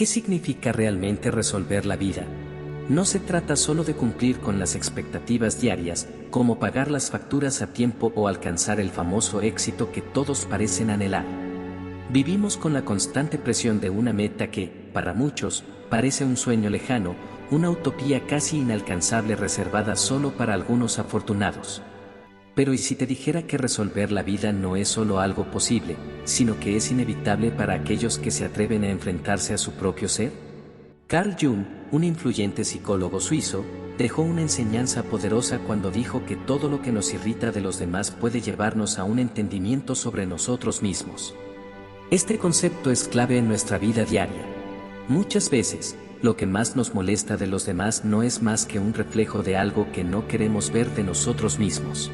¿Qué significa realmente resolver la vida? No se trata solo de cumplir con las expectativas diarias, como pagar las facturas a tiempo o alcanzar el famoso éxito que todos parecen anhelar. Vivimos con la constante presión de una meta que, para muchos, parece un sueño lejano, una utopía casi inalcanzable reservada solo para algunos afortunados. Pero ¿y si te dijera que resolver la vida no es solo algo posible, sino que es inevitable para aquellos que se atreven a enfrentarse a su propio ser? Carl Jung, un influyente psicólogo suizo, dejó una enseñanza poderosa cuando dijo que todo lo que nos irrita de los demás puede llevarnos a un entendimiento sobre nosotros mismos. Este concepto es clave en nuestra vida diaria. Muchas veces, lo que más nos molesta de los demás no es más que un reflejo de algo que no queremos ver de nosotros mismos.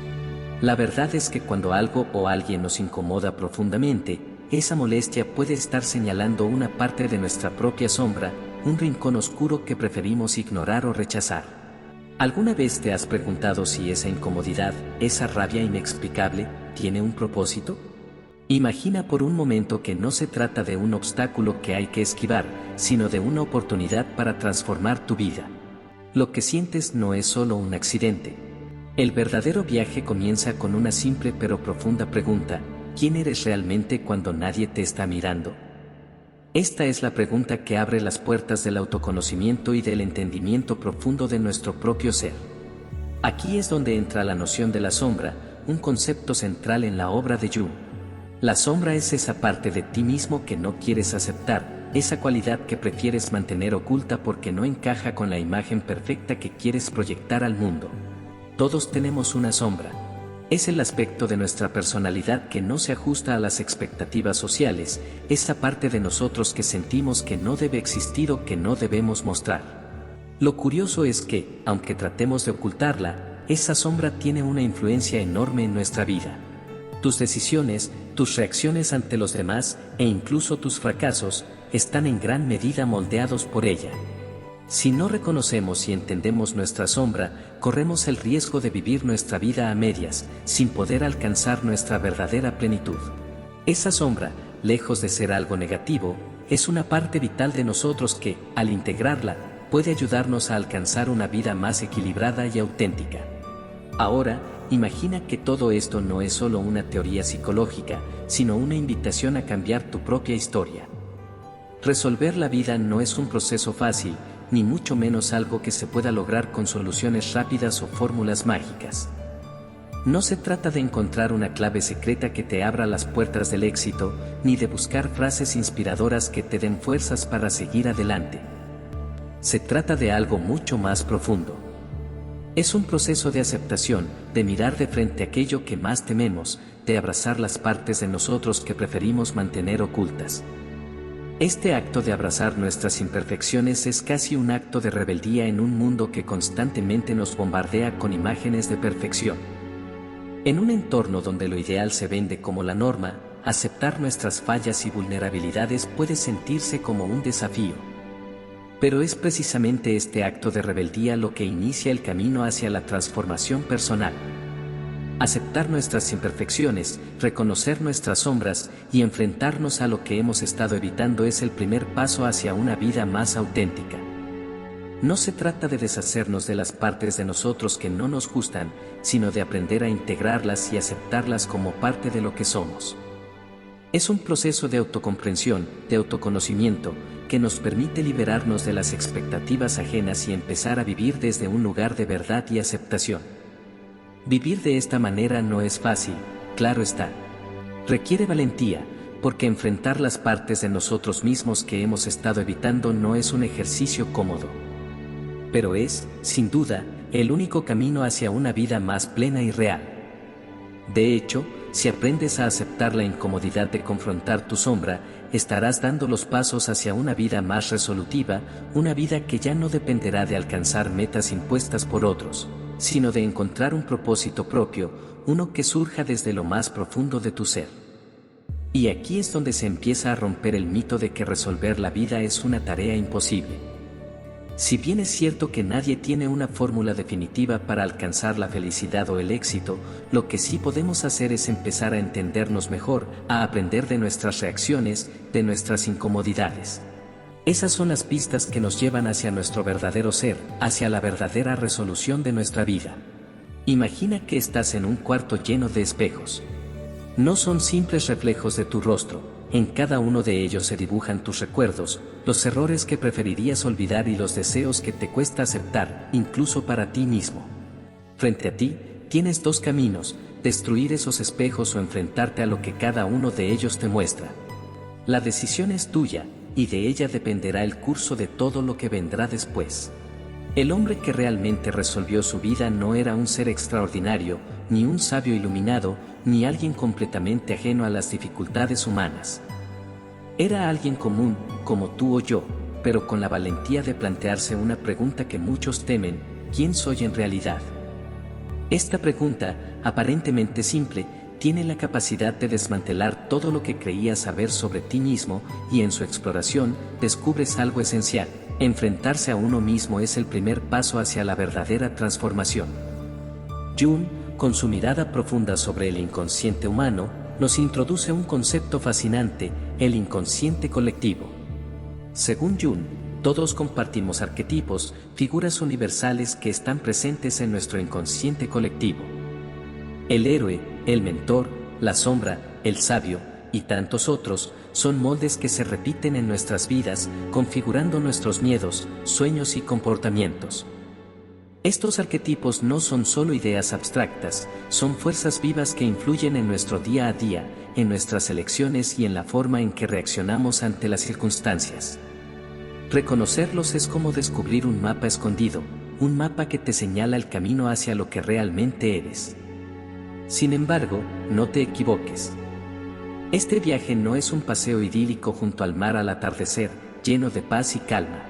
La verdad es que cuando algo o alguien nos incomoda profundamente, esa molestia puede estar señalando una parte de nuestra propia sombra, un rincón oscuro que preferimos ignorar o rechazar. ¿Alguna vez te has preguntado si esa incomodidad, esa rabia inexplicable, tiene un propósito? Imagina por un momento que no se trata de un obstáculo que hay que esquivar, sino de una oportunidad para transformar tu vida. Lo que sientes no es solo un accidente. El verdadero viaje comienza con una simple pero profunda pregunta: ¿quién eres realmente cuando nadie te está mirando? Esta es la pregunta que abre las puertas del autoconocimiento y del entendimiento profundo de nuestro propio ser. Aquí es donde entra la noción de la sombra, un concepto central en la obra de Jung. La sombra es esa parte de ti mismo que no quieres aceptar, esa cualidad que prefieres mantener oculta porque no encaja con la imagen perfecta que quieres proyectar al mundo. Todos tenemos una sombra. Es el aspecto de nuestra personalidad que no se ajusta a las expectativas sociales, esa parte de nosotros que sentimos que no debe existir o que no debemos mostrar. Lo curioso es que, aunque tratemos de ocultarla, esa sombra tiene una influencia enorme en nuestra vida. Tus decisiones, tus reacciones ante los demás e incluso tus fracasos están en gran medida moldeados por ella. Si no reconocemos y entendemos nuestra sombra, corremos el riesgo de vivir nuestra vida a medias, sin poder alcanzar nuestra verdadera plenitud. Esa sombra, lejos de ser algo negativo, es una parte vital de nosotros que, al integrarla, puede ayudarnos a alcanzar una vida más equilibrada y auténtica. Ahora, imagina que todo esto no es solo una teoría psicológica, sino una invitación a cambiar tu propia historia. Resolver la vida no es un proceso fácil, ni mucho menos algo que se pueda lograr con soluciones rápidas o fórmulas mágicas. No se trata de encontrar una clave secreta que te abra las puertas del éxito, ni de buscar frases inspiradoras que te den fuerzas para seguir adelante. Se trata de algo mucho más profundo. Es un proceso de aceptación, de mirar de frente aquello que más tememos, de abrazar las partes de nosotros que preferimos mantener ocultas. Este acto de abrazar nuestras imperfecciones es casi un acto de rebeldía en un mundo que constantemente nos bombardea con imágenes de perfección. En un entorno donde lo ideal se vende como la norma, aceptar nuestras fallas y vulnerabilidades puede sentirse como un desafío. Pero es precisamente este acto de rebeldía lo que inicia el camino hacia la transformación personal. Aceptar nuestras imperfecciones, reconocer nuestras sombras y enfrentarnos a lo que hemos estado evitando es el primer paso hacia una vida más auténtica. No se trata de deshacernos de las partes de nosotros que no nos gustan, sino de aprender a integrarlas y aceptarlas como parte de lo que somos. Es un proceso de autocomprensión, de autoconocimiento, que nos permite liberarnos de las expectativas ajenas y empezar a vivir desde un lugar de verdad y aceptación. Vivir de esta manera no es fácil, claro está. Requiere valentía, porque enfrentar las partes de nosotros mismos que hemos estado evitando no es un ejercicio cómodo. Pero es, sin duda, el único camino hacia una vida más plena y real. De hecho, si aprendes a aceptar la incomodidad de confrontar tu sombra, estarás dando los pasos hacia una vida más resolutiva, una vida que ya no dependerá de alcanzar metas impuestas por otros, sino de encontrar un propósito propio, uno que surja desde lo más profundo de tu ser. Y aquí es donde se empieza a romper el mito de que resolver la vida es una tarea imposible. Si bien es cierto que nadie tiene una fórmula definitiva para alcanzar la felicidad o el éxito, lo que sí podemos hacer es empezar a entendernos mejor, a aprender de nuestras reacciones, de nuestras incomodidades. Esas son las pistas que nos llevan hacia nuestro verdadero ser, hacia la verdadera resolución de nuestra vida. Imagina que estás en un cuarto lleno de espejos. No son simples reflejos de tu rostro, en cada uno de ellos se dibujan tus recuerdos, los errores que preferirías olvidar y los deseos que te cuesta aceptar, incluso para ti mismo. Frente a ti, tienes dos caminos: destruir esos espejos o enfrentarte a lo que cada uno de ellos te muestra. La decisión es tuya, y de ella dependerá el curso de todo lo que vendrá después. El hombre que realmente resolvió su vida no era un ser extraordinario, ni un sabio iluminado, ni alguien completamente ajeno a las dificultades humanas. Era alguien común, como tú o yo, pero con la valentía de plantearse una pregunta que muchos temen: ¿quién soy en realidad? Esta pregunta, aparentemente simple, tiene la capacidad de desmantelar todo lo que creías saber sobre ti mismo, y en su exploración, descubres algo esencial. Enfrentarse a uno mismo es el primer paso hacia la verdadera transformación. Jung, con su mirada profunda sobre el inconsciente humano, nos introduce un concepto fascinante: el inconsciente colectivo. Según Jung, todos compartimos arquetipos, figuras universales que están presentes en nuestro inconsciente colectivo. El héroe, el mentor, la sombra, el sabio, y tantos otros, son moldes que se repiten en nuestras vidas, configurando nuestros miedos, sueños y comportamientos. Estos arquetipos no son solo ideas abstractas, son fuerzas vivas que influyen en nuestro día a día, en nuestras elecciones y en la forma en que reaccionamos ante las circunstancias. Reconocerlos es como descubrir un mapa escondido, un mapa que te señala el camino hacia lo que realmente eres. Sin embargo, no te equivoques. Este viaje no es un paseo idílico junto al mar al atardecer, lleno de paz y calma.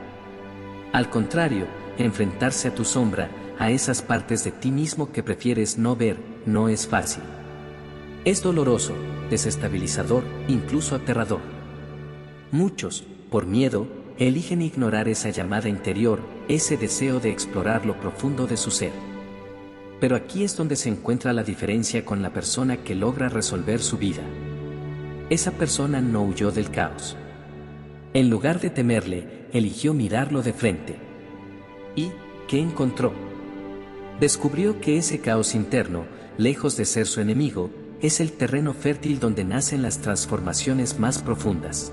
Al contrario, enfrentarse a tu sombra, a esas partes de ti mismo que prefieres no ver, no es fácil. Es doloroso, desestabilizador, incluso aterrador. Muchos, por miedo, eligen ignorar esa llamada interior, ese deseo de explorar lo profundo de su ser. Pero aquí es donde se encuentra la diferencia con la persona que logra resolver su vida. Esa persona no huyó del caos. En lugar de temerle, eligió mirarlo de frente. ¿Y qué encontró? Descubrió que ese caos interno, lejos de ser su enemigo, es el terreno fértil donde nacen las transformaciones más profundas.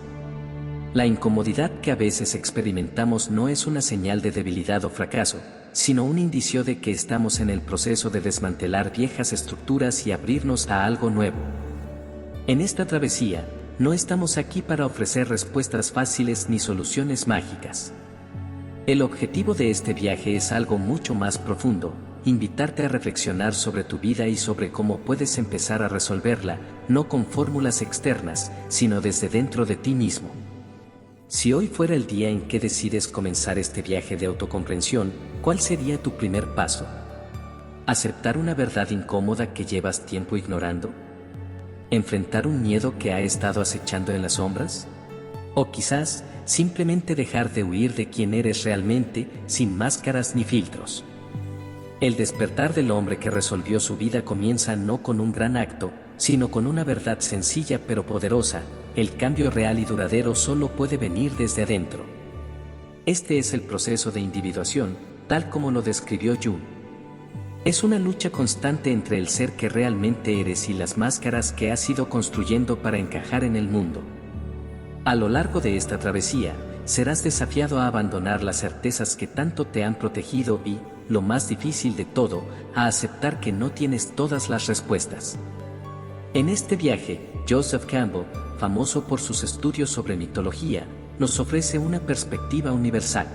La incomodidad que a veces experimentamos no es una señal de debilidad o fracaso, sino un indicio de que estamos en el proceso de desmantelar viejas estructuras y abrirnos a algo nuevo. En esta travesía, no estamos aquí para ofrecer respuestas fáciles ni soluciones mágicas. El objetivo de este viaje es algo mucho más profundo: invitarte a reflexionar sobre tu vida y sobre cómo puedes empezar a resolverla, no con fórmulas externas, sino desde dentro de ti mismo. Si hoy fuera el día en que decides comenzar este viaje de autocomprensión, ¿cuál sería tu primer paso? ¿Aceptar una verdad incómoda que llevas tiempo ignorando? ¿Enfrentar un miedo que ha estado acechando en las sombras? ¿O quizás, simplemente dejar de huir de quién eres realmente, sin máscaras ni filtros? El despertar del hombre que resolvió su vida comienza no con un gran acto, sino con una verdad sencilla pero poderosa: el cambio real y duradero solo puede venir desde adentro. Este es el proceso de individuación, tal como lo describió Jung. Es una lucha constante entre el ser que realmente eres y las máscaras que has ido construyendo para encajar en el mundo. A lo largo de esta travesía, serás desafiado a abandonar las certezas que tanto te han protegido y, lo más difícil de todo, a aceptar que no tienes todas las respuestas. En este viaje, Joseph Campbell, famoso por sus estudios sobre mitología, nos ofrece una perspectiva universal.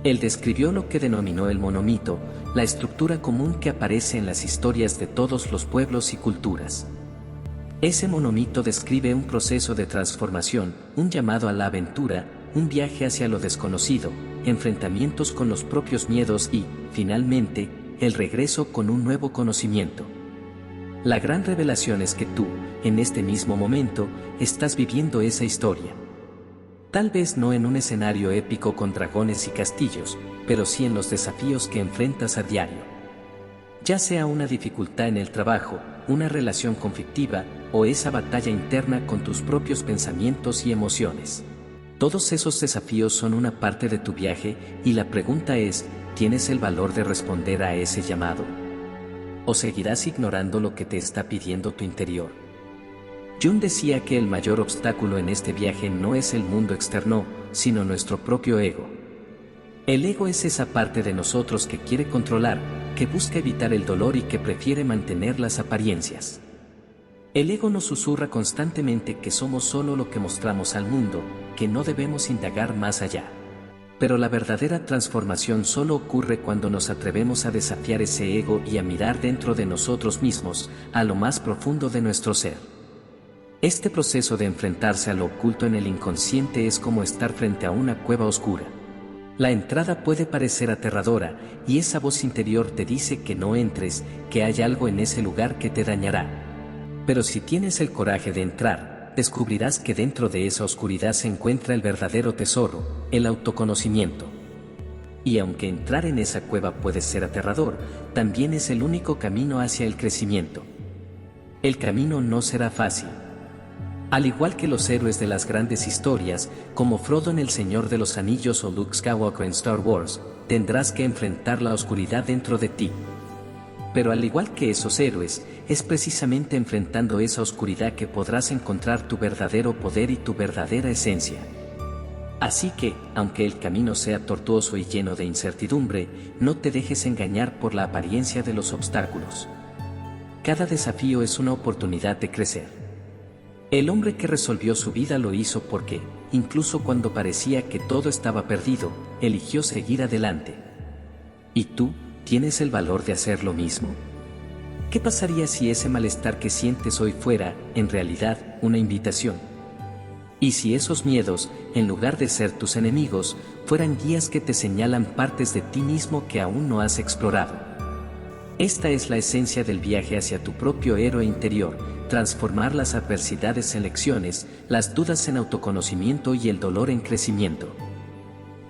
Él describió lo que denominó el monomito, la estructura común que aparece en las historias de todos los pueblos y culturas. Ese monomito describe un proceso de transformación, un llamado a la aventura, un viaje hacia lo desconocido, enfrentamientos con los propios miedos y, finalmente, el regreso con un nuevo conocimiento. La gran revelación es que tú, en este mismo momento, estás viviendo esa historia. Tal vez no en un escenario épico con dragones y castillos, pero sí en los desafíos que enfrentas a diario. Ya sea una dificultad en el trabajo, una relación conflictiva, o esa batalla interna con tus propios pensamientos y emociones. Todos esos desafíos son una parte de tu viaje y la pregunta es, ¿tienes el valor de responder a ese llamado? ¿O seguirás ignorando lo que te está pidiendo tu interior? Jung decía que el mayor obstáculo en este viaje no es el mundo externo, sino nuestro propio ego. El ego es esa parte de nosotros que quiere controlar, que busca evitar el dolor y que prefiere mantener las apariencias. El ego nos susurra constantemente que somos solo lo que mostramos al mundo, que no debemos indagar más allá. Pero la verdadera transformación solo ocurre cuando nos atrevemos a desafiar ese ego y a mirar dentro de nosotros mismos, a lo más profundo de nuestro ser. Este proceso de enfrentarse a lo oculto en el inconsciente es como estar frente a una cueva oscura. La entrada puede parecer aterradora, y esa voz interior te dice que no entres, que hay algo en ese lugar que te dañará. Pero si tienes el coraje de entrar, descubrirás que dentro de esa oscuridad se encuentra el verdadero tesoro, el autoconocimiento. Y aunque entrar en esa cueva puede ser aterrador, también es el único camino hacia el crecimiento. El camino no será fácil. Al igual que los héroes de las grandes historias, como Frodo en El Señor de los Anillos o Luke Skywalker en Star Wars, tendrás que enfrentar la oscuridad dentro de ti. Pero al igual que esos héroes, es precisamente enfrentando esa oscuridad que podrás encontrar tu verdadero poder y tu verdadera esencia. Así que, aunque el camino sea tortuoso y lleno de incertidumbre, no te dejes engañar por la apariencia de los obstáculos. Cada desafío es una oportunidad de crecer. El hombre que resolvió su vida lo hizo porque, incluso cuando parecía que todo estaba perdido, eligió seguir adelante. ¿Y tú, tienes el valor de hacer lo mismo? ¿Qué pasaría si ese malestar que sientes hoy fuera, en realidad, una invitación? ¿Y si esos miedos, en lugar de ser tus enemigos, fueran guías que te señalan partes de ti mismo que aún no has explorado? Esta es la esencia del viaje hacia tu propio héroe interior, transformar las adversidades en lecciones, las dudas en autoconocimiento y el dolor en crecimiento.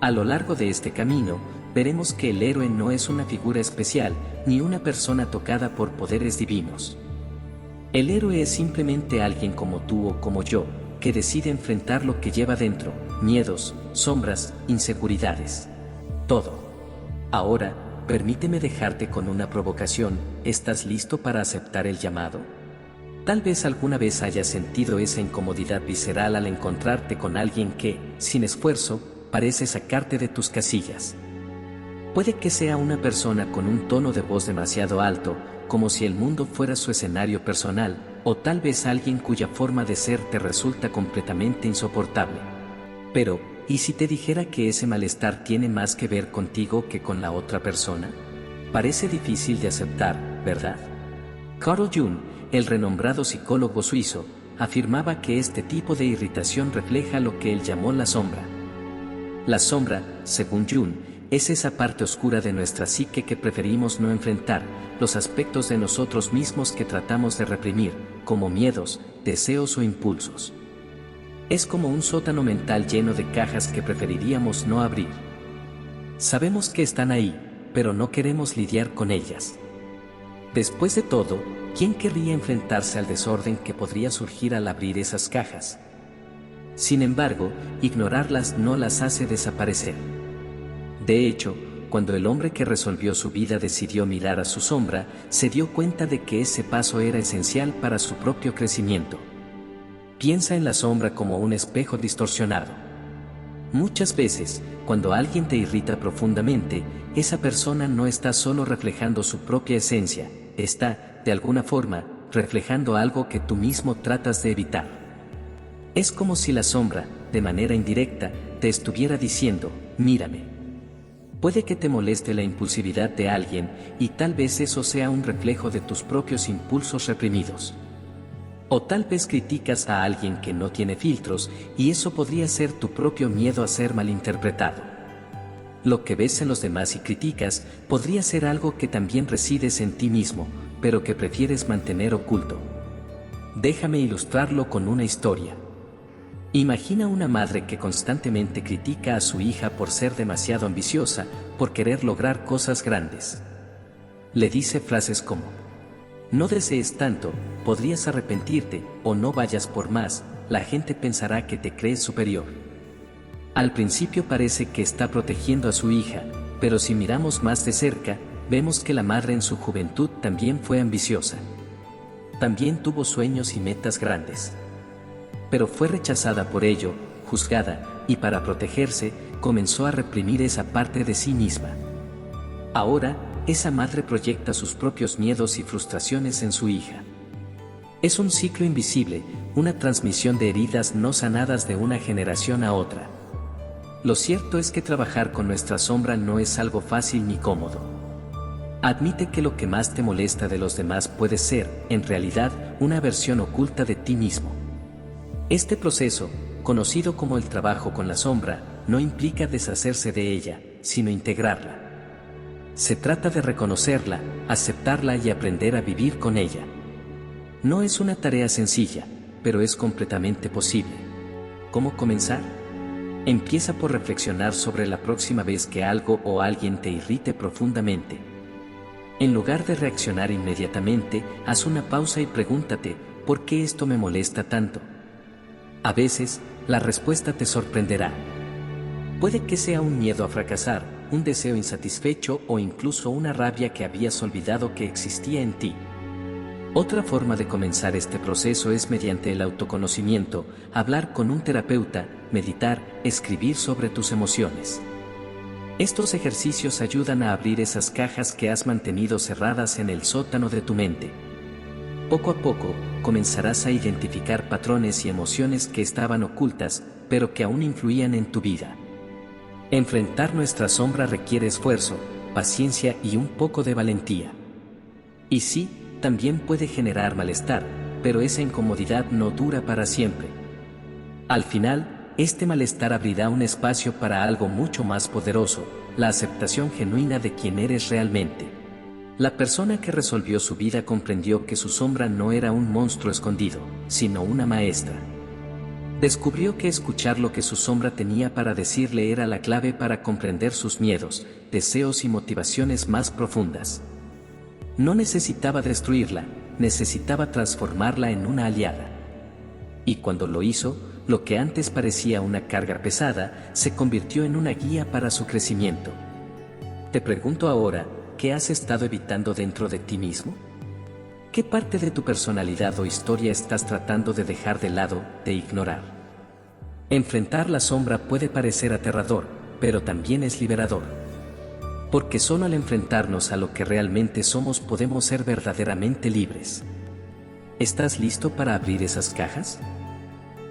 A lo largo de este camino, veremos que el héroe no es una figura especial, ni una persona tocada por poderes divinos. El héroe es simplemente alguien como tú o como yo, que decide enfrentar lo que lleva dentro, miedos, sombras, inseguridades. Todo. Ahora, permíteme dejarte con una provocación, ¿estás listo para aceptar el llamado? Tal vez alguna vez hayas sentido esa incomodidad visceral al encontrarte con alguien que, sin esfuerzo, parece sacarte de tus casillas. Puede que sea una persona con un tono de voz demasiado alto, como si el mundo fuera su escenario personal, o tal vez alguien cuya forma de ser te resulta completamente insoportable. Pero, ¿y si te dijera que ese malestar tiene más que ver contigo que con la otra persona? Parece difícil de aceptar, ¿verdad? Carl Jung, el renombrado psicólogo suizo, afirmaba que este tipo de irritación refleja lo que él llamó la sombra. La sombra, según Jung, es esa parte oscura de nuestra psique que preferimos no enfrentar, los aspectos de nosotros mismos que tratamos de reprimir, como miedos, deseos o impulsos. Es como un sótano mental lleno de cajas que preferiríamos no abrir. Sabemos que están ahí, pero no queremos lidiar con ellas. Después de todo, ¿quién querría enfrentarse al desorden que podría surgir al abrir esas cajas? Sin embargo, ignorarlas no las hace desaparecer. De hecho, cuando el hombre que resolvió su vida decidió mirar a su sombra, se dio cuenta de que ese paso era esencial para su propio crecimiento. Piensa en la sombra como un espejo distorsionado. Muchas veces, cuando alguien te irrita profundamente, esa persona no está solo reflejando su propia esencia, está, de alguna forma, reflejando algo que tú mismo tratas de evitar. Es como si la sombra, de manera indirecta, te estuviera diciendo, mírame. Puede que te moleste la impulsividad de alguien, y tal vez eso sea un reflejo de tus propios impulsos reprimidos. O tal vez criticas a alguien que no tiene filtros, y eso podría ser tu propio miedo a ser malinterpretado. Lo que ves en los demás y criticas, podría ser algo que también resides en ti mismo, pero que prefieres mantener oculto. Déjame ilustrarlo con una historia. Imagina una madre que constantemente critica a su hija por ser demasiado ambiciosa, por querer lograr cosas grandes. Le dice frases como, no desees tanto, podrías arrepentirte, o no vayas por más, la gente pensará que te crees superior. Al principio parece que está protegiendo a su hija, pero si miramos más de cerca, vemos que la madre en su juventud también fue ambiciosa. También tuvo sueños y metas grandes. Pero fue rechazada por ello, juzgada, y para protegerse, comenzó a reprimir esa parte de sí misma. Ahora, esa madre proyecta sus propios miedos y frustraciones en su hija. Es un ciclo invisible, una transmisión de heridas no sanadas de una generación a otra. Lo cierto es que trabajar con nuestra sombra no es algo fácil ni cómodo. Admite que lo que más te molesta de los demás puede ser, en realidad, una versión oculta de ti mismo. Este proceso, conocido como el trabajo con la sombra, no implica deshacerse de ella, sino integrarla. Se trata de reconocerla, aceptarla y aprender a vivir con ella. No es una tarea sencilla, pero es completamente posible. ¿Cómo comenzar? Empieza por reflexionar sobre la próxima vez que algo o alguien te irrite profundamente. En lugar de reaccionar inmediatamente, haz una pausa y pregúntate, ¿por qué esto me molesta tanto? A veces, la respuesta te sorprenderá. Puede que sea un miedo a fracasar, un deseo insatisfecho o incluso una rabia que habías olvidado que existía en ti. Otra forma de comenzar este proceso es mediante el autoconocimiento, hablar con un terapeuta, meditar, escribir sobre tus emociones. Estos ejercicios ayudan a abrir esas cajas que has mantenido cerradas en el sótano de tu mente. Poco a poco, comenzarás a identificar patrones y emociones que estaban ocultas, pero que aún influían en tu vida. Enfrentar nuestra sombra requiere esfuerzo, paciencia y un poco de valentía. Y sí, también puede generar malestar, pero esa incomodidad no dura para siempre. Al final, este malestar abrirá un espacio para algo mucho más poderoso, la aceptación genuina de quién eres realmente. La persona que resolvió su vida comprendió que su sombra no era un monstruo escondido, sino una maestra. Descubrió que escuchar lo que su sombra tenía para decirle era la clave para comprender sus miedos, deseos y motivaciones más profundas. No necesitaba destruirla, necesitaba transformarla en una aliada. Y cuando lo hizo, lo que antes parecía una carga pesada, se convirtió en una guía para su crecimiento. Te pregunto ahora, ¿qué has estado evitando dentro de ti mismo? ¿Qué parte de tu personalidad o historia estás tratando de dejar de lado, de ignorar? Enfrentar la sombra puede parecer aterrador, pero también es liberador. Porque solo al enfrentarnos a lo que realmente somos podemos ser verdaderamente libres. ¿Estás listo para abrir esas cajas?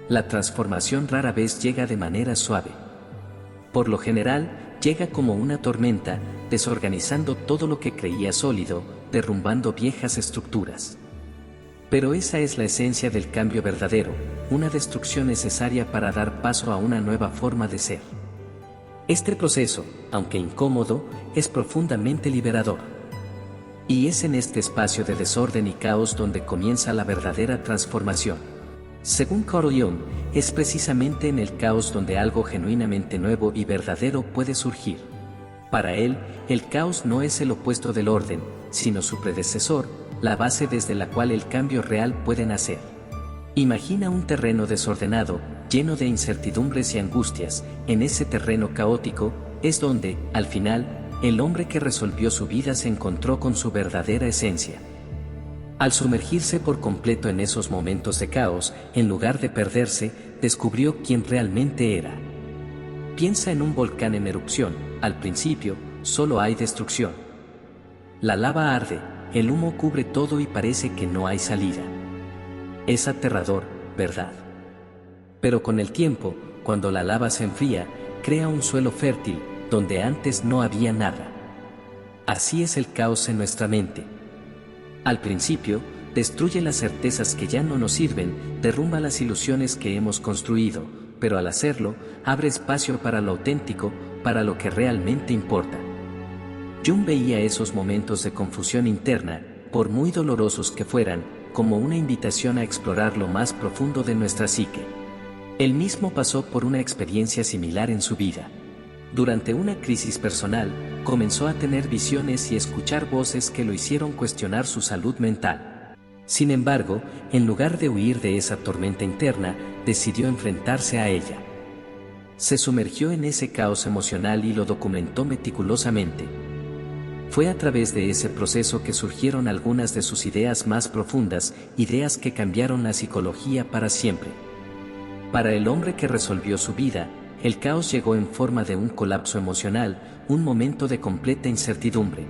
La transformación rara vez llega de manera suave. Por lo general, llega como una tormenta, desorganizando todo lo que creía sólido, derrumbando viejas estructuras. Pero esa es la esencia del cambio verdadero, una destrucción necesaria para dar paso a una nueva forma de ser. Este proceso, aunque incómodo, es profundamente liberador. Y es en este espacio de desorden y caos donde comienza la verdadera transformación. Según Carl Jung, es precisamente en el caos donde algo genuinamente nuevo y verdadero puede surgir. Para él, el caos no es el opuesto del orden, sino su predecesor, la base desde la cual el cambio real puede nacer. Imagina un terreno desordenado, lleno de incertidumbres y angustias. En ese terreno caótico, es donde, al final, el hombre que resolvió su vida se encontró con su verdadera esencia. Al sumergirse por completo en esos momentos de caos, en lugar de perderse, descubrió quién realmente era. Piensa en un volcán en erupción. Al principio, solo hay destrucción. La lava arde, el humo cubre todo y parece que no hay salida. Es aterrador, ¿verdad? Pero con el tiempo, cuando la lava se enfría, crea un suelo fértil, donde antes no había nada. Así es el caos en nuestra mente. Al principio, destruye las certezas que ya no nos sirven, derrumba las ilusiones que hemos construido, pero al hacerlo, abre espacio para lo auténtico, para lo que realmente importa. Jung veía esos momentos de confusión interna, por muy dolorosos que fueran, como una invitación a explorar lo más profundo de nuestra psique. Él mismo pasó por una experiencia similar en su vida. Durante una crisis personal, comenzó a tener visiones y escuchar voces que lo hicieron cuestionar su salud mental. Sin embargo, en lugar de huir de esa tormenta interna, decidió enfrentarse a ella. Se sumergió en ese caos emocional y lo documentó meticulosamente. Fue a través de ese proceso que surgieron algunas de sus ideas más profundas, ideas que cambiaron la psicología para siempre. Para el hombre que resolvió su vida, el caos llegó en forma de un colapso emocional, un momento de completa incertidumbre.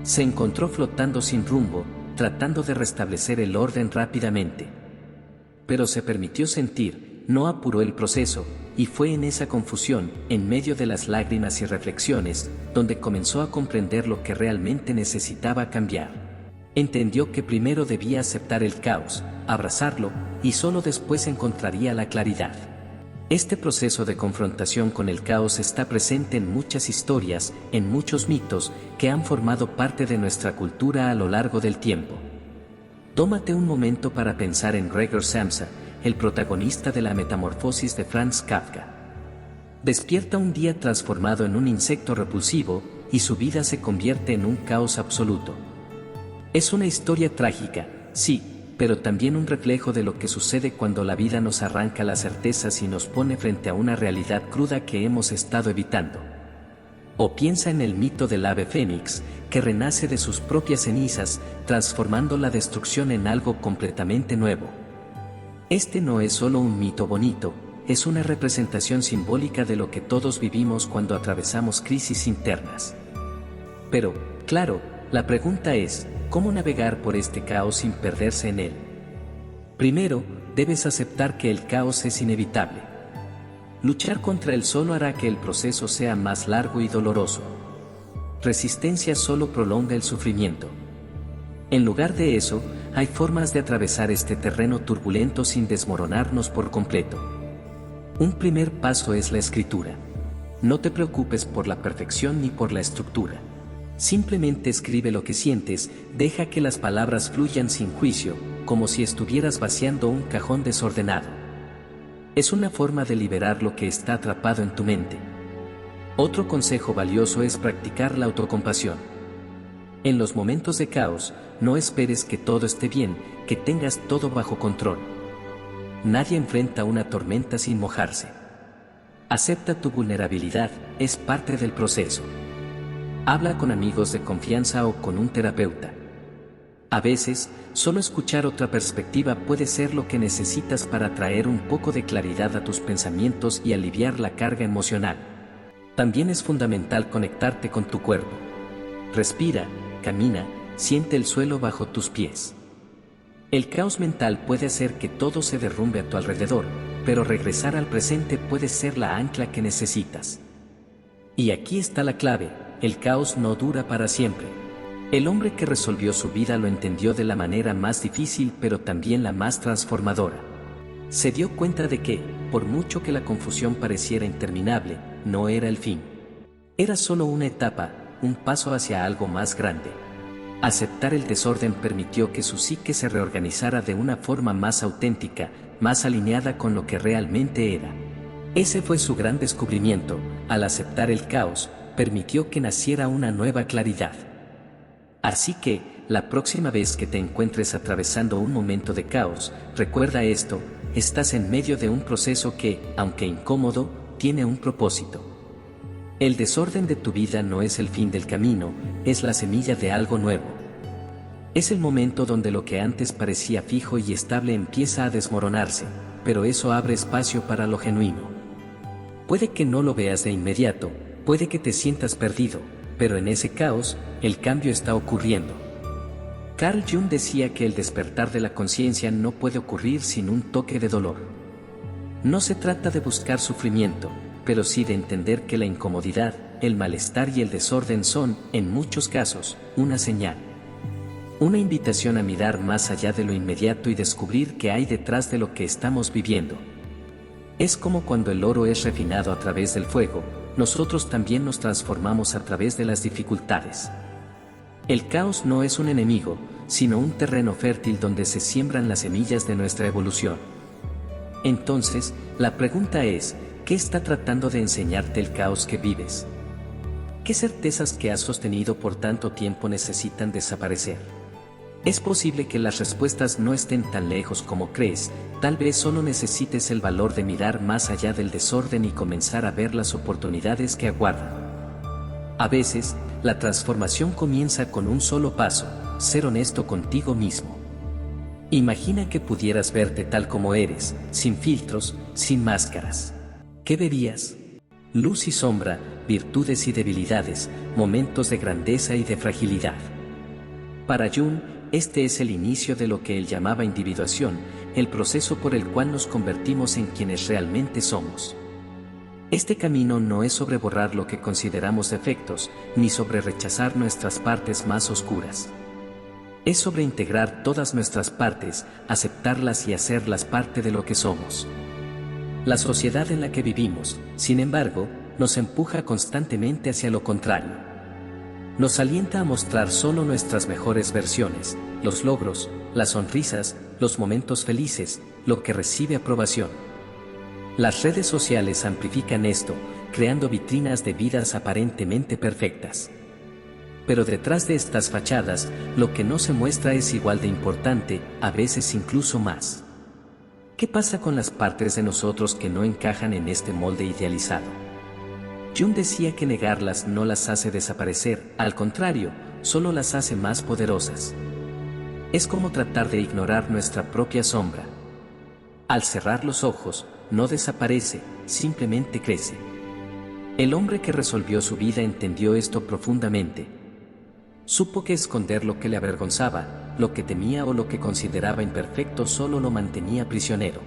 Se encontró flotando sin rumbo, tratando de restablecer el orden rápidamente. Pero se permitió sentir, no apuró el proceso, y fue en esa confusión, en medio de las lágrimas y reflexiones, donde comenzó a comprender lo que realmente necesitaba cambiar. Entendió que primero debía aceptar el caos, abrazarlo, y solo después encontraría la claridad. Este proceso de confrontación con el caos está presente en muchas historias, en muchos mitos, que han formado parte de nuestra cultura a lo largo del tiempo. Tómate un momento para pensar en Gregor Samsa, el protagonista de la Metamorfosis de Franz Kafka. Despierta un día transformado en un insecto repulsivo, y su vida se convierte en un caos absoluto. Es una historia trágica, sí, pero también un reflejo de lo que sucede cuando la vida nos arranca las certezas y nos pone frente a una realidad cruda que hemos estado evitando. O piensa en el mito del ave fénix, que renace de sus propias cenizas, transformando la destrucción en algo completamente nuevo. Este no es solo un mito bonito, es una representación simbólica de lo que todos vivimos cuando atravesamos crisis internas. Pero, claro, la pregunta es, ¿cómo navegar por este caos sin perderse en él? Primero, debes aceptar que el caos es inevitable. Luchar contra él solo hará que el proceso sea más largo y doloroso. Resistencia solo prolonga el sufrimiento. En lugar de eso, hay formas de atravesar este terreno turbulento sin desmoronarnos por completo. Un primer paso es la escritura. No te preocupes por la perfección ni por la estructura. Simplemente escribe lo que sientes, deja que las palabras fluyan sin juicio, como si estuvieras vaciando un cajón desordenado. Es una forma de liberar lo que está atrapado en tu mente. Otro consejo valioso es practicar la autocompasión. En los momentos de caos, no esperes que todo esté bien, que tengas todo bajo control. Nadie enfrenta una tormenta sin mojarse. Acepta tu vulnerabilidad, es parte del proceso. Habla con amigos de confianza o con un terapeuta. A veces, solo escuchar otra perspectiva puede ser lo que necesitas para traer un poco de claridad a tus pensamientos y aliviar la carga emocional. También es fundamental conectarte con tu cuerpo. Respira, camina, siente el suelo bajo tus pies. El caos mental puede hacer que todo se derrumbe a tu alrededor, pero regresar al presente puede ser la ancla que necesitas. Y aquí está la clave. El caos no dura para siempre. El hombre que resolvió su vida lo entendió de la manera más difícil pero también la más transformadora. Se dio cuenta de que, por mucho que la confusión pareciera interminable, no era el fin. Era solo una etapa, un paso hacia algo más grande. Aceptar el desorden permitió que su psique se reorganizara de una forma más auténtica, más alineada con lo que realmente era. Ese fue su gran descubrimiento. Al aceptar el caos, permitió que naciera una nueva claridad. Así que, la próxima vez que te encuentres atravesando un momento de caos, recuerda esto: estás en medio de un proceso que, aunque incómodo, tiene un propósito. El desorden de tu vida no es el fin del camino, es la semilla de algo nuevo. Es el momento donde lo que antes parecía fijo y estable empieza a desmoronarse, pero eso abre espacio para lo genuino. Puede que no lo veas de inmediato, puede que te sientas perdido, pero en ese caos, el cambio está ocurriendo. Carl Jung decía que el despertar de la conciencia no puede ocurrir sin un toque de dolor. No se trata de buscar sufrimiento, pero sí de entender que la incomodidad, el malestar y el desorden son, en muchos casos, una señal. Una invitación a mirar más allá de lo inmediato y descubrir qué hay detrás de lo que estamos viviendo. Es como cuando el oro es refinado a través del fuego, nosotros también nos transformamos a través de las dificultades. El caos no es un enemigo, sino un terreno fértil donde se siembran las semillas de nuestra evolución. Entonces, la pregunta es, ¿qué está tratando de enseñarte el caos que vives? ¿Qué certezas que has sostenido por tanto tiempo necesitan desaparecer? Es posible que las respuestas no estén tan lejos como crees, tal vez solo necesites el valor de mirar más allá del desorden y comenzar a ver las oportunidades que aguardan. A veces, la transformación comienza con un solo paso: ser honesto contigo mismo. Imagina que pudieras verte tal como eres, sin filtros, sin máscaras. ¿Qué verías? Luz y sombra, virtudes y debilidades, momentos de grandeza y de fragilidad. Para Jung, este es el inicio de lo que él llamaba individuación, el proceso por el cual nos convertimos en quienes realmente somos. Este camino no es sobre borrar lo que consideramos defectos, ni sobre rechazar nuestras partes más oscuras. Es sobre integrar todas nuestras partes, aceptarlas y hacerlas parte de lo que somos. La sociedad en la que vivimos, sin embargo, nos empuja constantemente hacia lo contrario. Nos alienta a mostrar solo nuestras mejores versiones, los logros, las sonrisas, los momentos felices, lo que recibe aprobación. Las redes sociales amplifican esto, creando vitrinas de vidas aparentemente perfectas. Pero detrás de estas fachadas, lo que no se muestra es igual de importante, a veces incluso más. ¿Qué pasa con las partes de nosotros que no encajan en este molde idealizado? Jung decía que negarlas no las hace desaparecer, al contrario, solo las hace más poderosas. Es como tratar de ignorar nuestra propia sombra. Al cerrar los ojos, no desaparece, simplemente crece. El hombre que resolvió su vida entendió esto profundamente. Supo que esconder lo que le avergonzaba, lo que temía o lo que consideraba imperfecto solo lo mantenía prisionero.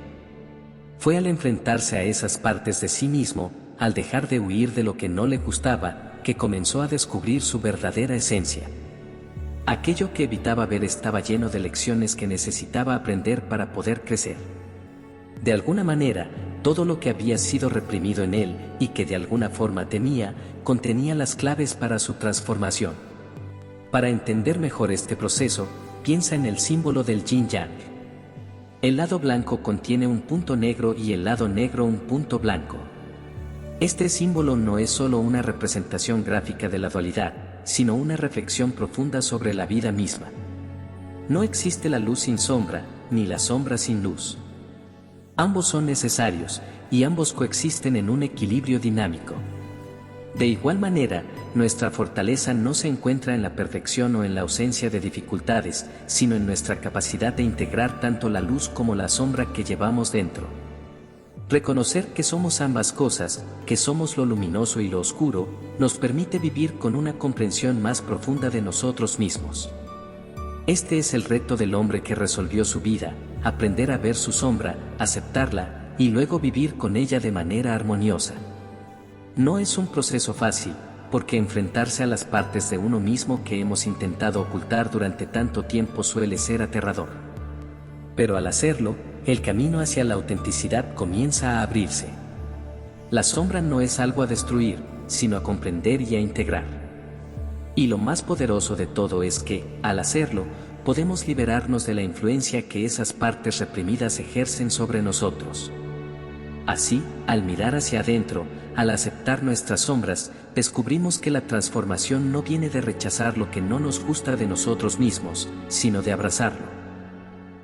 Fue al enfrentarse a esas partes de sí mismo, al dejar de huir de lo que no le gustaba, que comenzó a descubrir su verdadera esencia. Aquello que evitaba ver estaba lleno de lecciones que necesitaba aprender para poder crecer. De alguna manera, todo lo que había sido reprimido en él, y que de alguna forma temía, contenía las claves para su transformación. Para entender mejor este proceso, piensa en el símbolo del yin-yang. El lado blanco contiene un punto negro y el lado negro un punto blanco. Este símbolo no es solo una representación gráfica de la dualidad, sino una reflexión profunda sobre la vida misma. No existe la luz sin sombra, ni la sombra sin luz. Ambos son necesarios, y ambos coexisten en un equilibrio dinámico. De igual manera, nuestra fortaleza no se encuentra en la perfección o en la ausencia de dificultades, sino en nuestra capacidad de integrar tanto la luz como la sombra que llevamos dentro. Reconocer que somos ambas cosas, que somos lo luminoso y lo oscuro, nos permite vivir con una comprensión más profunda de nosotros mismos. Este es el reto del hombre que resolvió su vida: aprender a ver su sombra, aceptarla, y luego vivir con ella de manera armoniosa. No es un proceso fácil, porque enfrentarse a las partes de uno mismo que hemos intentado ocultar durante tanto tiempo suele ser aterrador. Pero al hacerlo, el camino hacia la autenticidad comienza a abrirse. La sombra no es algo a destruir, sino a comprender y a integrar. Y lo más poderoso de todo es que, al hacerlo, podemos liberarnos de la influencia que esas partes reprimidas ejercen sobre nosotros. Así, al mirar hacia adentro, al aceptar nuestras sombras, descubrimos que la transformación no viene de rechazar lo que no nos gusta de nosotros mismos, sino de abrazarlo.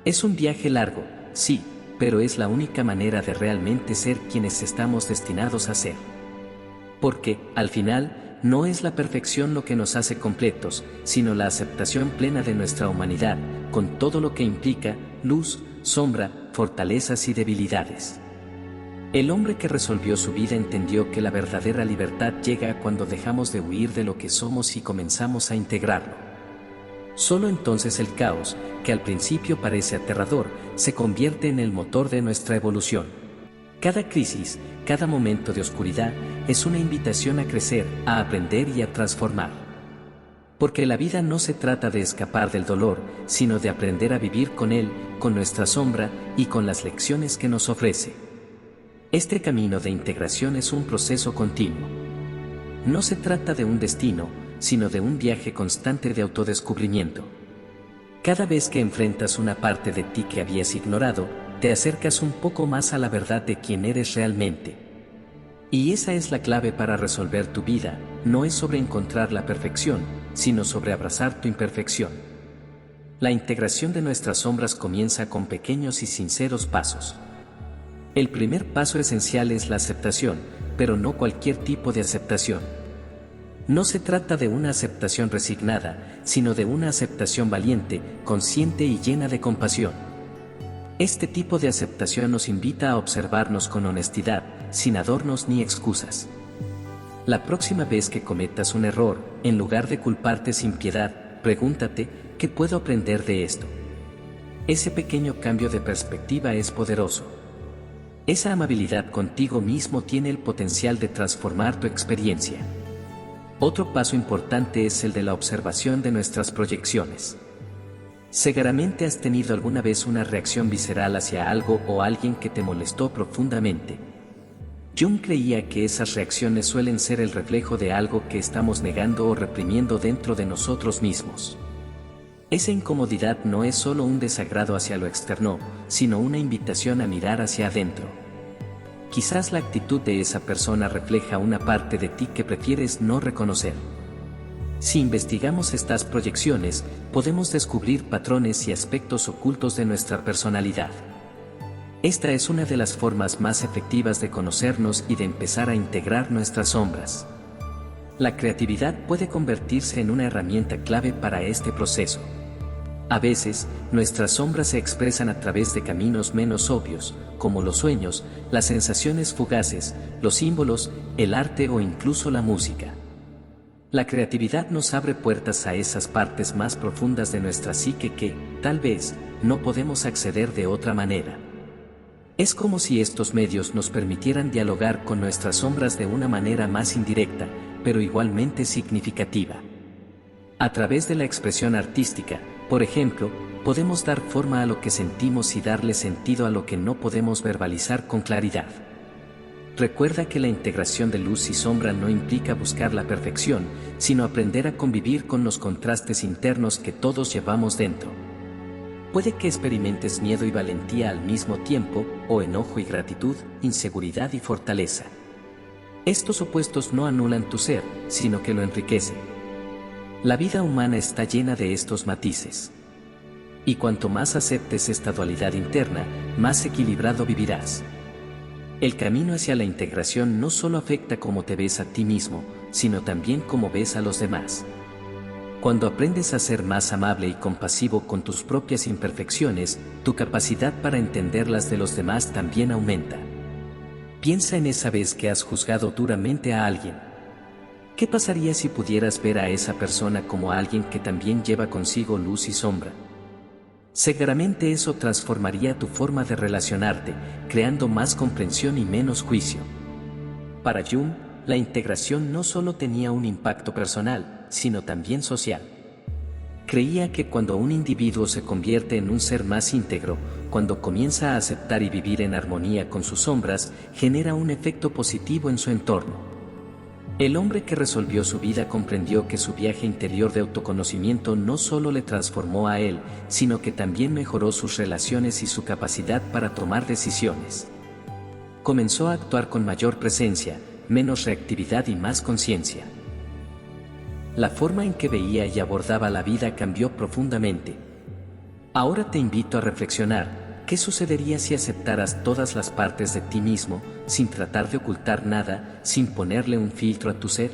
Es un viaje largo, sí, pero es la única manera de realmente ser quienes estamos destinados a ser. Porque, al final, no es la perfección lo que nos hace completos, sino la aceptación plena de nuestra humanidad, con todo lo que implica: luz, sombra, fortalezas y debilidades. El hombre que resolvió su vida entendió que la verdadera libertad llega cuando dejamos de huir de lo que somos y comenzamos a integrarlo. Solo entonces el caos, que al principio parece aterrador, se convierte en el motor de nuestra evolución. Cada crisis, cada momento de oscuridad, es una invitación a crecer, a aprender y a transformar. Porque la vida no se trata de escapar del dolor, sino de aprender a vivir con él, con nuestra sombra y con las lecciones que nos ofrece. Este camino de integración es un proceso continuo. No se trata de un destino, sino de un viaje constante de autodescubrimiento. Cada vez que enfrentas una parte de ti que habías ignorado, te acercas un poco más a la verdad de quién eres realmente. Y esa es la clave para resolver tu vida: no es sobre encontrar la perfección, sino sobre abrazar tu imperfección. La integración de nuestras sombras comienza con pequeños y sinceros pasos. El primer paso esencial es la aceptación, pero no cualquier tipo de aceptación. No se trata de una aceptación resignada, sino de una aceptación valiente, consciente y llena de compasión. Este tipo de aceptación nos invita a observarnos con honestidad, sin adornos ni excusas. La próxima vez que cometas un error, en lugar de culparte sin piedad, pregúntate, ¿qué puedo aprender de esto? Ese pequeño cambio de perspectiva es poderoso. Esa amabilidad contigo mismo tiene el potencial de transformar tu experiencia. Otro paso importante es el de la observación de nuestras proyecciones. Seguramente has tenido alguna vez una reacción visceral hacia algo o alguien que te molestó profundamente. Jung creía que esas reacciones suelen ser el reflejo de algo que estamos negando o reprimiendo dentro de nosotros mismos. Esa incomodidad no es solo un desagrado hacia lo externo, sino una invitación a mirar hacia adentro. Quizás la actitud de esa persona refleja una parte de ti que prefieres no reconocer. Si investigamos estas proyecciones, podemos descubrir patrones y aspectos ocultos de nuestra personalidad. Esta es una de las formas más efectivas de conocernos y de empezar a integrar nuestras sombras. La creatividad puede convertirse en una herramienta clave para este proceso. A veces, nuestras sombras se expresan a través de caminos menos obvios, como los sueños, las sensaciones fugaces, los símbolos, el arte o incluso la música. La creatividad nos abre puertas a esas partes más profundas de nuestra psique que, tal vez, no podemos acceder de otra manera. Es como si estos medios nos permitieran dialogar con nuestras sombras de una manera más indirecta, pero igualmente significativa. A través de la expresión artística, por ejemplo, podemos dar forma a lo que sentimos y darle sentido a lo que no podemos verbalizar con claridad. Recuerda que la integración de luz y sombra no implica buscar la perfección, sino aprender a convivir con los contrastes internos que todos llevamos dentro. Puede que experimentes miedo y valentía al mismo tiempo, o enojo y gratitud, inseguridad y fortaleza. Estos opuestos no anulan tu ser, sino que lo enriquecen. La vida humana está llena de estos matices. Y cuanto más aceptes esta dualidad interna, más equilibrado vivirás. El camino hacia la integración no solo afecta cómo te ves a ti mismo, sino también cómo ves a los demás. Cuando aprendes a ser más amable y compasivo con tus propias imperfecciones, tu capacidad para entender las de los demás también aumenta. Piensa en esa vez que has juzgado duramente a alguien. ¿Qué pasaría si pudieras ver a esa persona como a alguien que también lleva consigo luz y sombra? Seguramente eso transformaría tu forma de relacionarte, creando más comprensión y menos juicio. Para Jung, la integración no solo tenía un impacto personal, sino también social. Creía que cuando un individuo se convierte en un ser más íntegro, cuando comienza a aceptar y vivir en armonía con sus sombras, genera un efecto positivo en su entorno. El hombre que resolvió su vida comprendió que su viaje interior de autoconocimiento no solo le transformó a él, sino que también mejoró sus relaciones y su capacidad para tomar decisiones. Comenzó a actuar con mayor presencia, menos reactividad y más conciencia. La forma en que veía y abordaba la vida cambió profundamente. Ahora te invito a reflexionar. ¿Qué sucedería si aceptaras todas las partes de ti mismo, sin tratar de ocultar nada, sin ponerle un filtro a tu ser?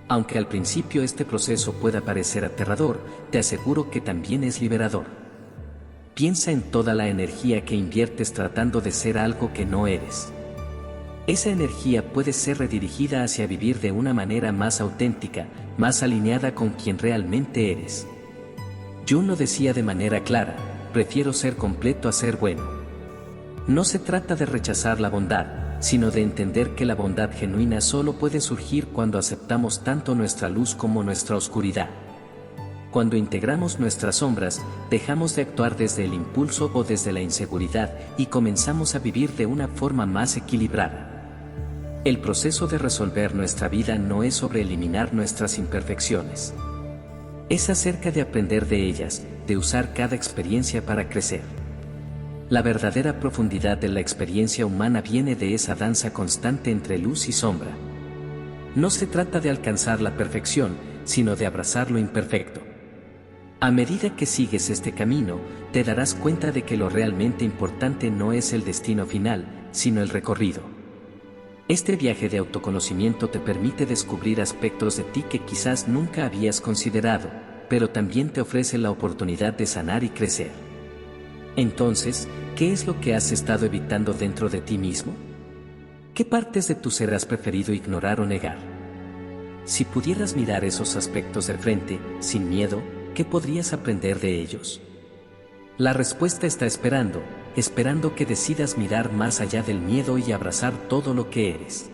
Aunque al principio este proceso pueda parecer aterrador, te aseguro que también es liberador. Piensa en toda la energía que inviertes tratando de ser algo que no eres. Esa energía puede ser redirigida hacia vivir de una manera más auténtica, más alineada con quien realmente eres. Jung lo decía de manera clara: prefiero ser completo a ser bueno. No se trata de rechazar la bondad, sino de entender que la bondad genuina solo puede surgir cuando aceptamos tanto nuestra luz como nuestra oscuridad. Cuando integramos nuestras sombras, dejamos de actuar desde el impulso o desde la inseguridad y comenzamos a vivir de una forma más equilibrada. El proceso de resolver nuestra vida no es sobre eliminar nuestras imperfecciones. Es acerca de aprender de ellas, de usar cada experiencia para crecer. La verdadera profundidad de la experiencia humana viene de esa danza constante entre luz y sombra. No se trata de alcanzar la perfección, sino de abrazar lo imperfecto. A medida que sigues este camino, te darás cuenta de que lo realmente importante no es el destino final, sino el recorrido. Este viaje de autoconocimiento te permite descubrir aspectos de ti que quizás nunca habías considerado, pero también te ofrece la oportunidad de sanar y crecer. Entonces, ¿qué es lo que has estado evitando dentro de ti mismo? ¿Qué partes de tu ser has preferido ignorar o negar? Si pudieras mirar esos aspectos de frente, sin miedo, ¿qué podrías aprender de ellos? La respuesta está esperando que decidas mirar más allá del miedo y abrazar todo lo que eres.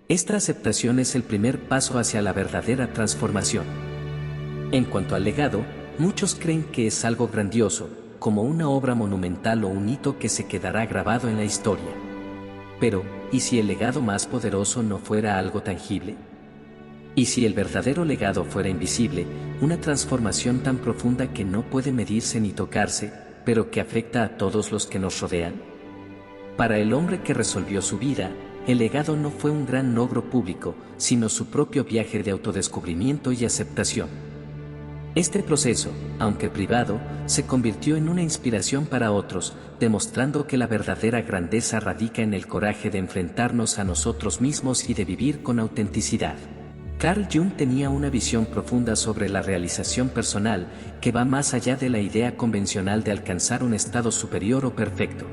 Esta aceptación es el primer paso hacia la verdadera transformación. En cuanto al legado, muchos creen que es algo grandioso, como una obra monumental o un hito que se quedará grabado en la historia. Pero, ¿y si el legado más poderoso no fuera algo tangible? ¿Y si el verdadero legado fuera invisible, una transformación tan profunda que no puede medirse ni tocarse, pero que afecta a todos los que nos rodean? Para el hombre que resolvió su vida, el legado no fue un gran logro público, sino su propio viaje de autodescubrimiento y aceptación. Este proceso, aunque privado, se convirtió en una inspiración para otros, demostrando que la verdadera grandeza radica en el coraje de enfrentarnos a nosotros mismos y de vivir con autenticidad. Carl Jung tenía una visión profunda sobre la realización personal, que va más allá de la idea convencional de alcanzar un estado superior o perfecto.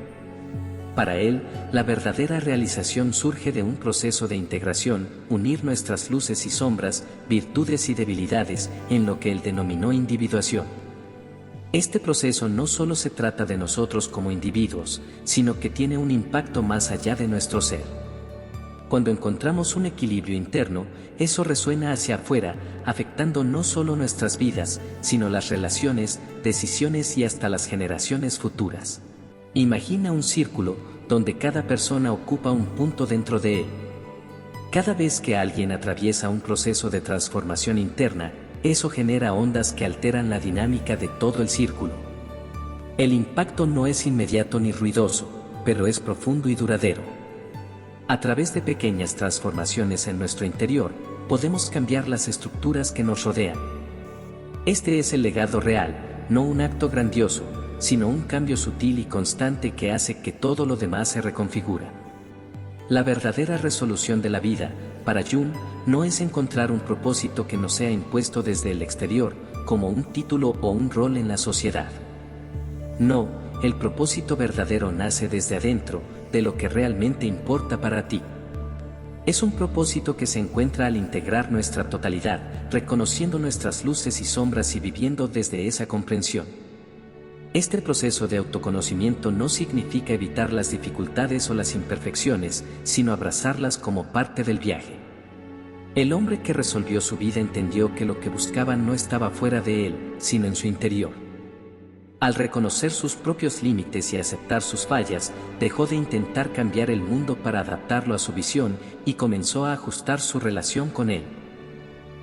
Para él, la verdadera realización surge de un proceso de integración, unir nuestras luces y sombras, virtudes y debilidades, en lo que él denominó individuación. Este proceso no solo se trata de nosotros como individuos, sino que tiene un impacto más allá de nuestro ser. Cuando encontramos un equilibrio interno, eso resuena hacia afuera, afectando no solo nuestras vidas, sino las relaciones, decisiones y hasta las generaciones futuras. Imagina un círculo, donde cada persona ocupa un punto dentro de él. Cada vez que alguien atraviesa un proceso de transformación interna, eso genera ondas que alteran la dinámica de todo el círculo. El impacto no es inmediato ni ruidoso, pero es profundo y duradero. A través de pequeñas transformaciones en nuestro interior, podemos cambiar las estructuras que nos rodean. Este es el legado real, no un acto grandioso, sino un cambio sutil y constante que hace que todo lo demás se reconfigura. La verdadera resolución de la vida, para Jung, no es encontrar un propósito que nos sea impuesto desde el exterior, como un título o un rol en la sociedad. No, el propósito verdadero nace desde adentro, de lo que realmente importa para ti. Es un propósito que se encuentra al integrar nuestra totalidad, reconociendo nuestras luces y sombras y viviendo desde esa comprensión. Este proceso de autoconocimiento no significa evitar las dificultades o las imperfecciones, sino abrazarlas como parte del viaje. El hombre que resolvió su vida entendió que lo que buscaba no estaba fuera de él, sino en su interior. Al reconocer sus propios límites y aceptar sus fallas, dejó de intentar cambiar el mundo para adaptarlo a su visión y comenzó a ajustar su relación con él.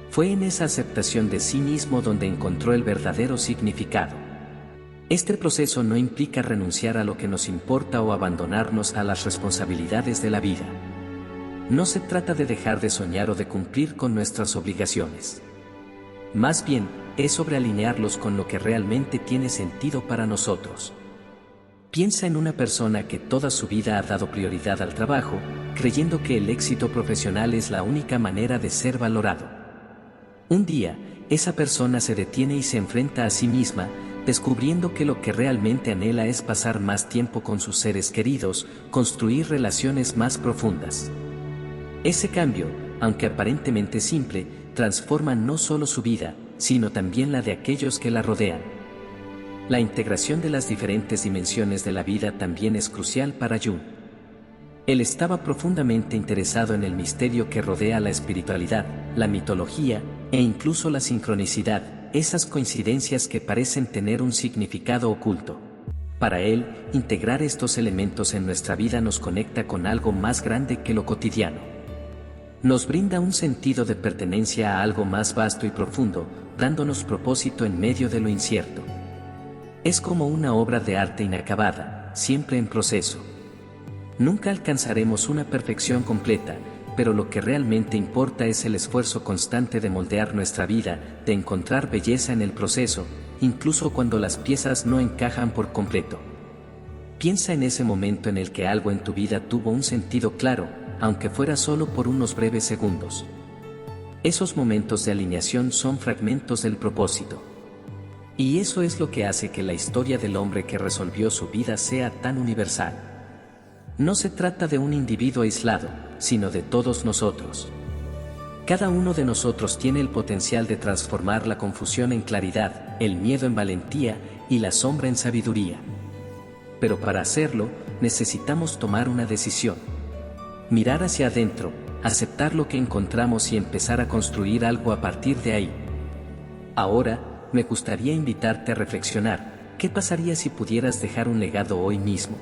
Fue en esa aceptación de sí mismo donde encontró el verdadero significado. Este proceso no implica renunciar a lo que nos importa o abandonarnos a las responsabilidades de la vida. No se trata de dejar de soñar o de cumplir con nuestras obligaciones. Más bien, es sobre alinearlos con lo que realmente tiene sentido para nosotros. Piensa en una persona que toda su vida ha dado prioridad al trabajo, creyendo que el éxito profesional es la única manera de ser valorado. Un día, esa persona se detiene y se enfrenta a sí misma, descubriendo que lo que realmente anhela es pasar más tiempo con sus seres queridos, construir relaciones más profundas. Ese cambio, aunque aparentemente simple, transforma no solo su vida, sino también la de aquellos que la rodean. La integración de las diferentes dimensiones de la vida también es crucial para Jung. Él estaba profundamente interesado en el misterio que rodea la espiritualidad, la mitología, e incluso la sincronicidad, esas coincidencias que parecen tener un significado oculto. Para él, integrar estos elementos en nuestra vida nos conecta con algo más grande que lo cotidiano. Nos brinda un sentido de pertenencia a algo más vasto y profundo, dándonos propósito en medio de lo incierto. Es como una obra de arte inacabada, siempre en proceso. Nunca alcanzaremos una perfección completa, pero lo que realmente importa es el esfuerzo constante de moldear nuestra vida, de encontrar belleza en el proceso, incluso cuando las piezas no encajan por completo. Piensa en ese momento en el que algo en tu vida tuvo un sentido claro, aunque fuera solo por unos breves segundos. Esos momentos de alineación son fragmentos del propósito. Y eso es lo que hace que la historia del hombre que resolvió su vida sea tan universal. No se trata de un individuo aislado, sino de todos nosotros. Cada uno de nosotros tiene el potencial de transformar la confusión en claridad, el miedo en valentía y la sombra en sabiduría. Pero para hacerlo, necesitamos tomar una decisión. Mirar hacia adentro, aceptar lo que encontramos y empezar a construir algo a partir de ahí. Ahora, me gustaría invitarte a reflexionar, ¿qué pasaría si pudieras dejar un legado hoy mismo?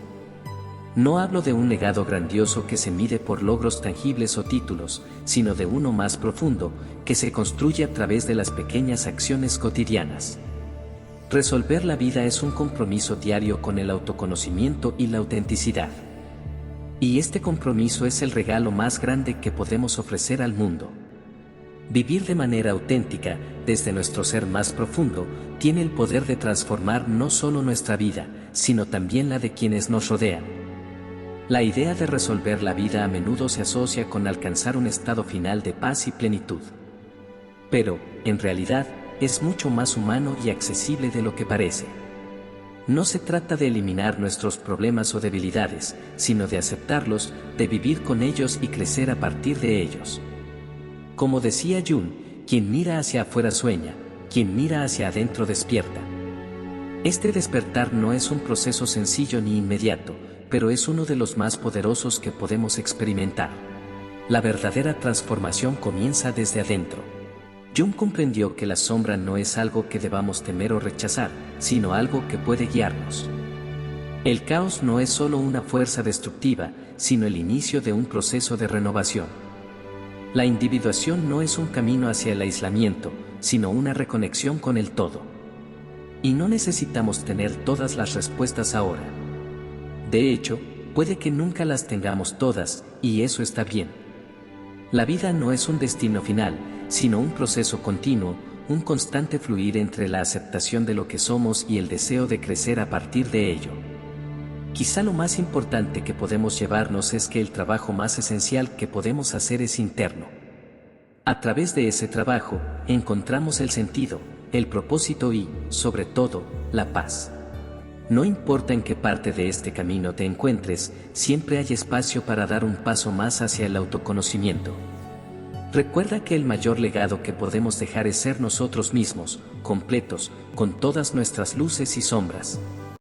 No hablo de un legado grandioso que se mide por logros tangibles o títulos, sino de uno más profundo, que se construye a través de las pequeñas acciones cotidianas. Resolver la vida es un compromiso diario con el autoconocimiento y la autenticidad. Y este compromiso es el regalo más grande que podemos ofrecer al mundo. Vivir de manera auténtica, desde nuestro ser más profundo, tiene el poder de transformar no solo nuestra vida, sino también la de quienes nos rodean. La idea de resolver la vida a menudo se asocia con alcanzar un estado final de paz y plenitud. Pero, en realidad, es mucho más humano y accesible de lo que parece. No se trata de eliminar nuestros problemas o debilidades, sino de aceptarlos, de vivir con ellos y crecer a partir de ellos. Como decía Jung, quien mira hacia afuera sueña, quien mira hacia adentro despierta. Este despertar no es un proceso sencillo ni inmediato, pero es uno de los más poderosos que podemos experimentar. La verdadera transformación comienza desde adentro. Jung comprendió que la sombra no es algo que debamos temer o rechazar, sino algo que puede guiarnos. El caos no es solo una fuerza destructiva, sino el inicio de un proceso de renovación. La individuación no es un camino hacia el aislamiento, sino una reconexión con el todo. Y no necesitamos tener todas las respuestas ahora. De hecho, puede que nunca las tengamos todas, y eso está bien. La vida no es un destino final, sino un proceso continuo, un constante fluir entre la aceptación de lo que somos y el deseo de crecer a partir de ello. Quizá lo más importante que podemos llevarnos es que el trabajo más esencial que podemos hacer es interno. A través de ese trabajo, encontramos el sentido, el propósito y, sobre todo, la paz. No importa en qué parte de este camino te encuentres, siempre hay espacio para dar un paso más hacia el autoconocimiento. Recuerda que el mayor legado que podemos dejar es ser nosotros mismos, completos, con todas nuestras luces y sombras.